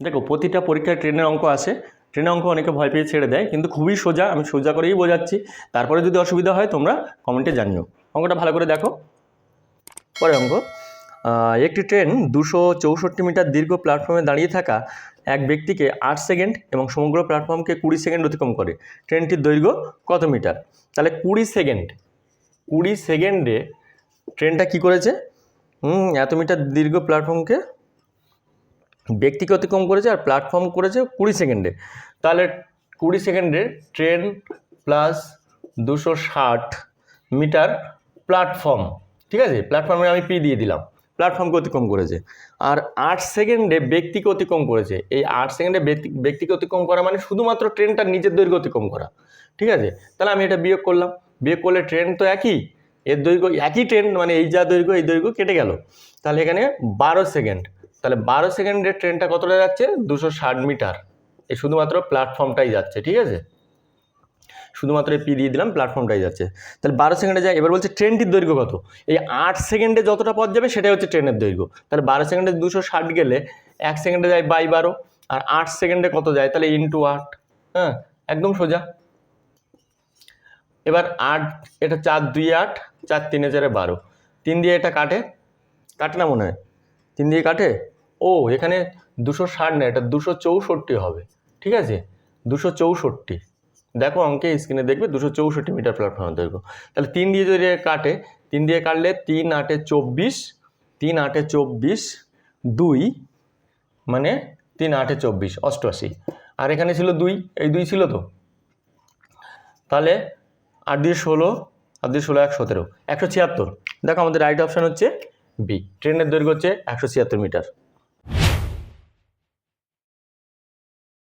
দেখো প্রতিটা পরীক্ষায় ট্রেনের অঙ্ক আসে, ট্রেনের অঙ্ক অনেকে ভয় পেয়ে ছেড়ে দেয়, কিন্তু খুবই সোজা, আমি সোজা করেই বোঝাচ্ছি। তারপরে যদি অসুবিধা হয় তোমরা কমেন্টে জানিও। অঙ্কটা ভালো করে দেখো। পরে অঙ্ক, একটি ট্রেন 264 মিটার দীর্ঘ প্ল্যাটফর্মে দাঁড়িয়ে থাকা এক ব্যক্তিকে 8 সেকেন্ড এবং সমগ্র প্ল্যাটফর্মকে 20 সেকেন্ড অতিক্রম করে। ট্রেনটির দৈর্ঘ্য কত মিটার? তাহলে 20 সেকেন্ডে ট্রেনটা কি করেছে? এত মিটার দীর্ঘ প্ল্যাটফর্মকে ব্যক্তিকে অতিক্রম করেছে, আর প্ল্যাটফর্ম করেছে 20 সেকেন্ডে। তাহলে 20 সেকেন্ডে ট্রেন প্লাস 260 মিটার প্ল্যাটফর্ম, ঠিক আছে, প্ল্যাটফর্মে আমি পি দিয়ে দিলাম, প্ল্যাটফর্মকে অতিক্রম করেছে। আর 8 সেকেন্ডে ব্যক্তিকে অতিক্রম করেছে। এই 8 সেকেন্ডে ব্যক্তিকে অতিক্রম করা মানে শুধুমাত্র ট্রেনটার নিজের দৈর্ঘ্য অতিক্রম করা, ঠিক আছে। তাহলে আমি এটা বিয়োগ করলাম, বিয়োগ করলে ট্রেন তো একই, এর দৈর্ঘ্য একই, ট্রেন মানে এই যা দৈর্ঘ্য এই দৈর্ঘ্য কেটে গেল। তাহলে এখানে 12 সেকেন্ড। তাহলে 12 সেকেন্ডের ট্রেনটা কতটা যাচ্ছে? 260 মিটার। এই শুধুমাত্র প্ল্যাটফর্মটাই যাচ্ছে, ঠিক আছে, শুধুমাত্র পি দিয়ে দিলাম, প্ল্যাটফর্মটাই যাচ্ছে। তাহলে 12 সেকেন্ডে যায়। এবার বলছে ট্রেনটির দৈর্ঘ্য কত? এই 8 সেকেন্ডে যতটা পথ যাবে সেটাই হচ্ছে ট্রেনের দৈর্ঘ্য। তাহলে 12 সেকেন্ডে 260 গেলে 1 সেকেন্ডে যায় বাই 12, আর 8 সেকেন্ডে কত যায়? তাহলে ইন্টু 8। হ্যাঁ, একদম সোজা। এবার 8, এটা 4 2 8, 4 3 4 12, 3 দিয়ে এটা কাটে না মনে হয়? 3 দিয়ে কাটে? ও, এখানে 260 না, এটা 264 হবে, ঠিক আছে, 264। দেখো অঙ্কে স্ক্রিনে দেখবে 264 মিটার প্ল্যাটফর্মের দৈর্ঘ্য। তাহলে 3 দিয়ে যদি কাটে, 3 দিয়ে কাটলে 3 8 24, 3 8 24, 2 মানে 3 8 24, 88। আর এখানে ছিল 2, এই 2 ছিল তো। তাহলে 8 দিয়ে 16, 8 দিয়ে 16 117, 176। দেখো আমাদের রাইট অপশান হচ্ছে বি, ট্রেনের দৈর্ঘ্য হচ্ছে 176 মিটার।